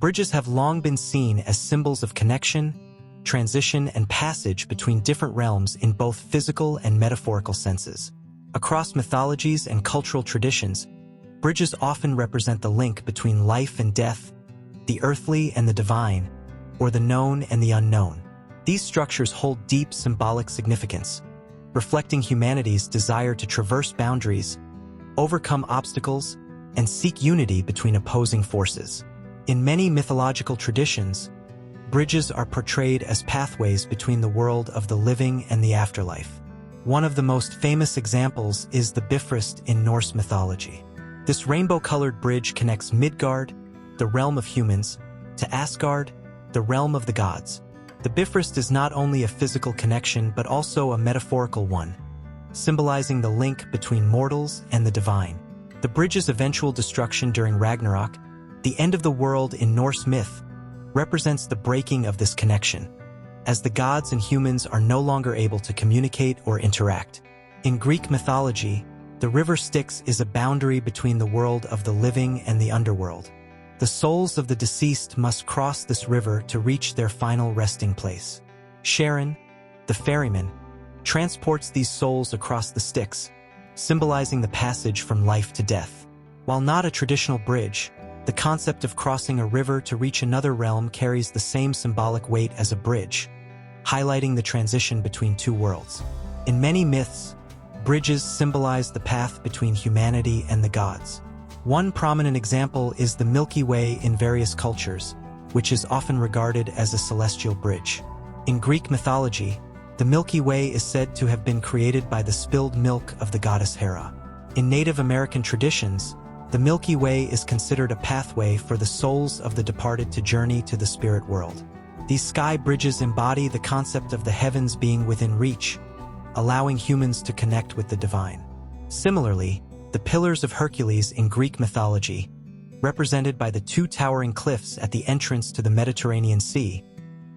Bridges have long been seen as symbols of connection, transition, and passage between different realms in both physical and metaphorical senses. Across mythologies and cultural traditions, bridges often represent the link between life and death, the earthly and the divine, or the known and the unknown. These structures hold deep symbolic significance, reflecting humanity's desire to traverse boundaries, overcome obstacles, and seek unity between opposing forces. In many mythological traditions, bridges are portrayed as pathways between the world of the living and the afterlife. One of the most famous examples is the Bifrost in Norse mythology. This rainbow-colored bridge connects Midgard, the realm of humans, to Asgard, the realm of the gods. The Bifrost is not only a physical connection but also a metaphorical one, symbolizing the link between mortals and the divine. The bridge's eventual destruction during Ragnarok, the end of the world in Norse myth, represents the breaking of this connection, as the gods and humans are no longer able to communicate or interact. In Greek mythology, the river Styx is a boundary between the world of the living and the underworld. The souls of the deceased must cross this river to reach their final resting place. Charon, the ferryman, transports these souls across the Styx, symbolizing the passage from life to death. While not a traditional bridge, the concept of crossing a river to reach another realm carries the same symbolic weight as a bridge, highlighting the transition between two worlds. In many myths, bridges symbolize the path between humanity and the gods. One prominent example is the Milky Way in various cultures, which is often regarded as a celestial bridge. In Greek mythology, the Milky Way is said to have been created by the spilled milk of the goddess Hera. In Native American traditions, the Milky Way is considered a pathway for the souls of the departed to journey to the spirit world. These sky bridges embody the concept of the heavens being within reach, allowing humans to connect with the divine. Similarly, the Pillars of Hercules in Greek mythology, represented by the two towering cliffs at the entrance to the Mediterranean Sea,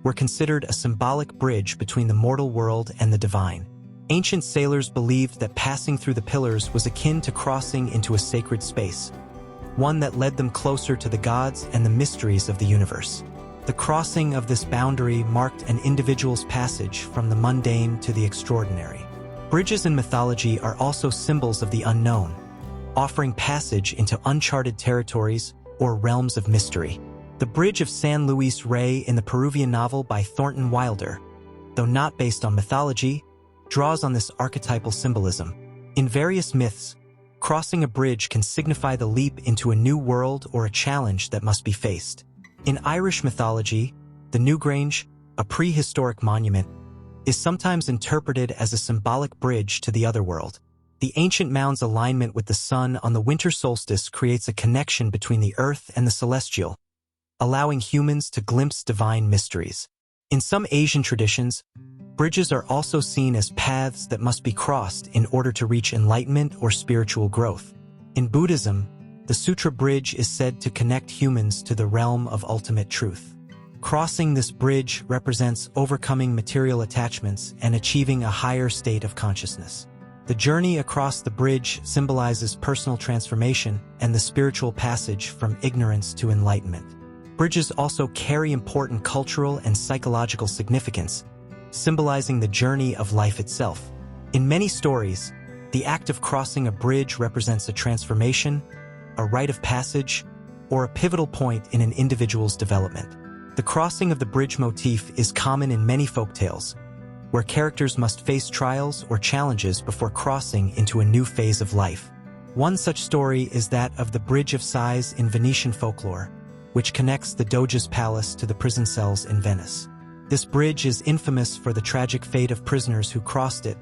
were considered a symbolic bridge between the mortal world and the divine. Ancient sailors believed that passing through the pillars was akin to crossing into a sacred space, one that led them closer to the gods and the mysteries of the universe. The crossing of this boundary marked an individual's passage from the mundane to the extraordinary. Bridges in mythology are also symbols of the unknown, offering passage into uncharted territories or realms of mystery. The Bridge of San Luis Rey in the Peruvian novel by Thornton Wilder, though not based on mythology, draws on this archetypal symbolism. In various myths, crossing a bridge can signify the leap into a new world or a challenge that must be faced. In Irish mythology, the Newgrange, a prehistoric monument, is sometimes interpreted as a symbolic bridge to the otherworld. The ancient mound's alignment with the sun on the winter solstice creates a connection between the earth and the celestial, allowing humans to glimpse divine mysteries. In some Asian traditions, bridges are also seen as paths that must be crossed in order to reach enlightenment or spiritual growth. In Buddhism, the Sutra Bridge is said to connect humans to the realm of ultimate truth. Crossing this bridge represents overcoming material attachments and achieving a higher state of consciousness. The journey across the bridge symbolizes personal transformation and the spiritual passage from ignorance to enlightenment. Bridges also carry important cultural and psychological significance, symbolizing the journey of life itself. In many stories, the act of crossing a bridge represents a transformation, a rite of passage, or a pivotal point in an individual's development. The crossing of the bridge motif is common in many folktales, where characters must face trials or challenges before crossing into a new phase of life. One such story is that of the Bridge of Sighs in Venetian folklore, which connects the Doge's palace to the prison cells in Venice. This bridge is infamous for the tragic fate of prisoners who crossed it,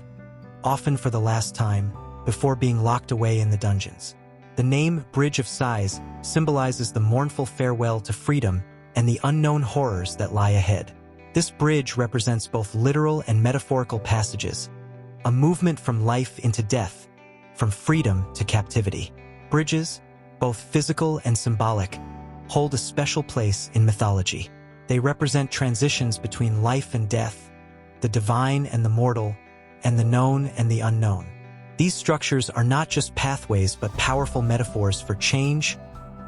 often for the last time, before being locked away in the dungeons. The name Bridge of Sighs symbolizes the mournful farewell to freedom and the unknown horrors that lie ahead. This bridge represents both literal and metaphorical passages, a movement from life into death, from freedom to captivity. Bridges, both physical and symbolic, hold a special place in mythology. They represent transitions between life and death, the divine and the mortal, and the known and the unknown. These structures are not just pathways but powerful metaphors for change,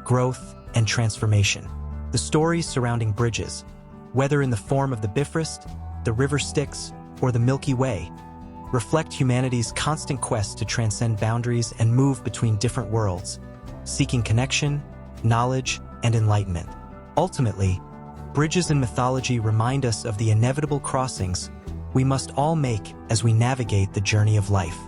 growth, and transformation. The stories surrounding bridges, whether in the form of the Bifrost, the river Styx, or the Milky Way, reflect humanity's constant quest to transcend boundaries and move between different worlds, seeking connection, knowledge, and enlightenment. Ultimately, bridges in mythology remind us of the inevitable crossings we must all make as we navigate the journey of life.